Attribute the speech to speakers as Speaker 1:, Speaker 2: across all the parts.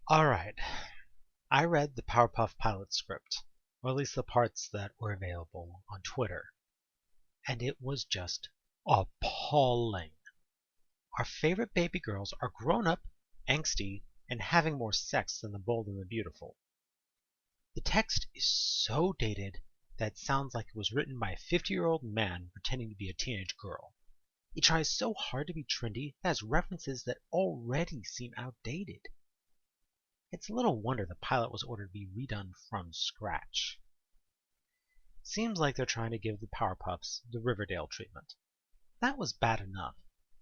Speaker 1: Alright, I read the Powerpuff pilot script, or at least the parts that were available on Twitter, and it was just appalling. Our favorite baby girls are grown up, angsty, and having more sex than the bold and the beautiful. The text is so dated that it sounds like it was written by a 50-year-old man pretending to be a teenage girl. It tries so hard to be trendy that has references that already seem outdated. It's little wonder the pilot was ordered to be redone from scratch. Seems like they're trying to give the Powerpuffs the Riverdale treatment. That was bad enough,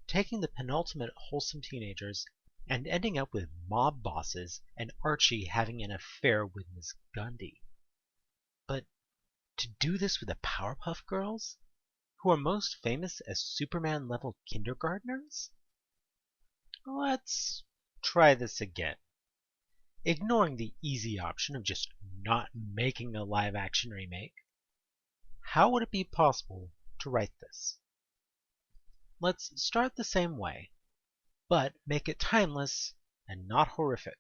Speaker 1: taking the penultimate wholesome teenagers and ending up with mob bosses and Archie having an affair with Miss Gundy. But to do this with the Powerpuff Girls, who are most famous as Superman-level kindergartners? Let's try this again. Ignoring the easy option of just not making a live-action remake, how would it be possible to write this? Let's start the same way, but make it timeless and not horrific,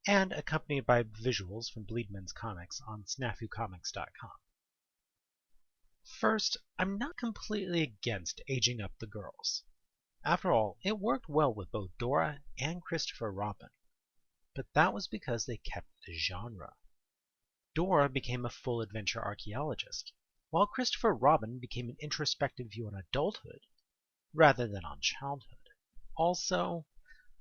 Speaker 1: and accompanied by visuals from Bleedman's Comics on snafucomics.com. First, I'm not completely against aging up the girls. After all, it worked well with both Dora and Christopher Robin. But that was because they kept the genre. Dora became a full adventure archaeologist, while Christopher Robin became an introspective view on adulthood, rather than on childhood. Also,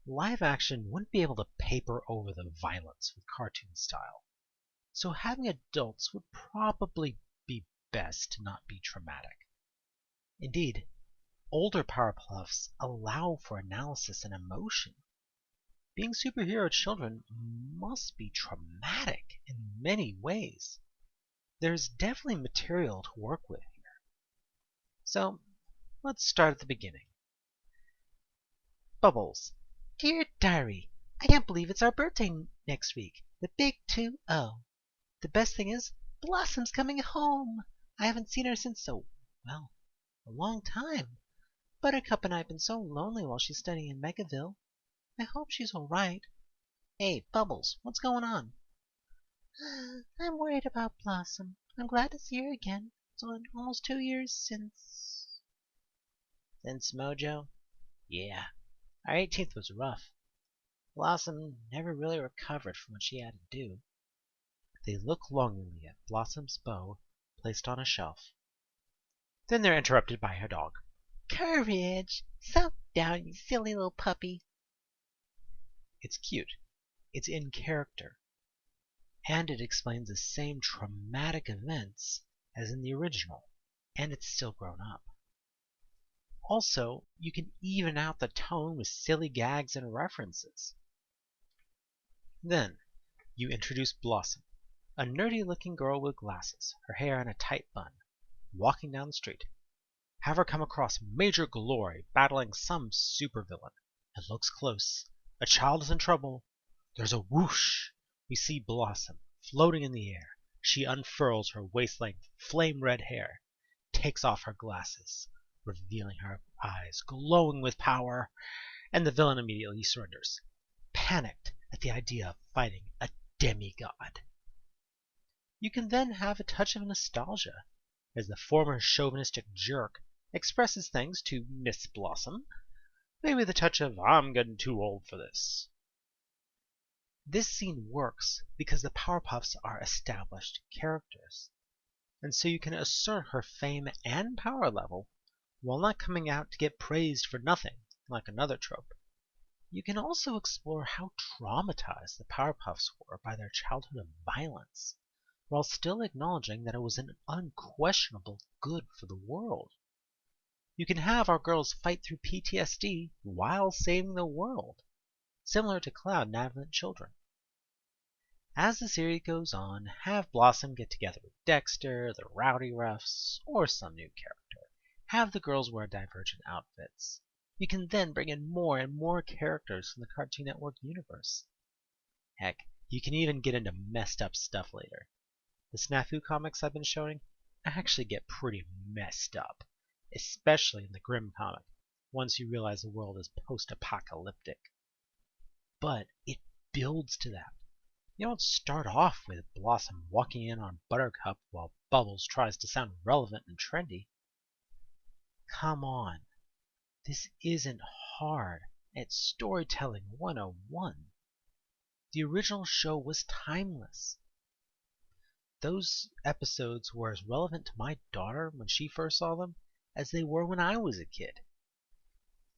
Speaker 1: live action wouldn't be able to paper over the violence with cartoon style, so having adults would probably be best to not be traumatic. Indeed, older Powerpuffs allow for analysis and emotion. Being superhero children must be traumatic in many ways. There's definitely material to work with here. So, let's start at the beginning. Bubbles. Dear Diary, I can't believe it's our birthday next week. The big 2-0. The best thing is, Blossom's coming home. I haven't seen her since a long time. Buttercup and I have been so lonely while she's studying in Megaville. I hope she's all right. Hey, Bubbles, what's going on? I'm worried about Blossom. I'm glad to see her again. It's been almost 2 years since... Since Mojo? Yeah, our 18th was rough. Blossom never really recovered from what she had to do. They look longingly at Blossom's bow placed on a shelf. Then they're interrupted by her dog. Courage! Settle down, you silly little puppy. It's cute, it's in character, and it explains the same traumatic events as in the original, and it's still grown up. Also, you can even out the tone with silly gags and references. Then, you introduce Blossom, a nerdy-looking girl with glasses, her hair in a tight bun, walking down the street. Have her come across Major Glory battling some supervillain. It looks close. A child is in trouble. There's a whoosh. We see Blossom floating in the air. She unfurls her waist-length, flame-red hair, takes off her glasses, revealing her eyes glowing with power, and the villain immediately surrenders, panicked at the idea of fighting a demigod. You can then have a touch of nostalgia, as the former chauvinistic jerk expresses things to Miss Blossom, maybe with a touch of, I'm getting too old for this. This scene works because the Powerpuffs are established characters, and so you can assert her fame and power level while not coming out to get praised for nothing, like another trope. You can also explore how traumatized the Powerpuffs were by their childhood of violence, while still acknowledging that it was an unquestionable good for the world. You can have our girls fight through PTSD while saving the world, similar to Cloud and Advent Children. As the series goes on, have Blossom get together with Dexter, the Rowdy Roughs, or some new character. Have the girls wear divergent outfits. You can then bring in more and more characters from the Cartoon Network universe. Heck, you can even get into messed up stuff later. The Snafu comics I've been showing actually get pretty messed up, especially in the Grimm comic, once you realize the world is post-apocalyptic. But it builds to that. You don't start off with Blossom walking in on Buttercup while Bubbles tries to sound relevant and trendy. Come on. This isn't hard. It's storytelling 101. The original show was timeless. Those episodes were as relevant to my daughter when she first saw them as they were when I was a kid.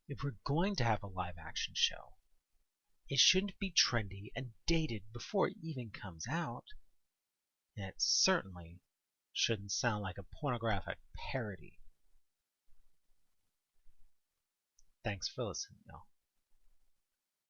Speaker 1: If we're going to have a live action show, it shouldn't be trendy and dated before it even comes out. And it certainly shouldn't sound like a pornographic parody. Thanks for listening, y'all.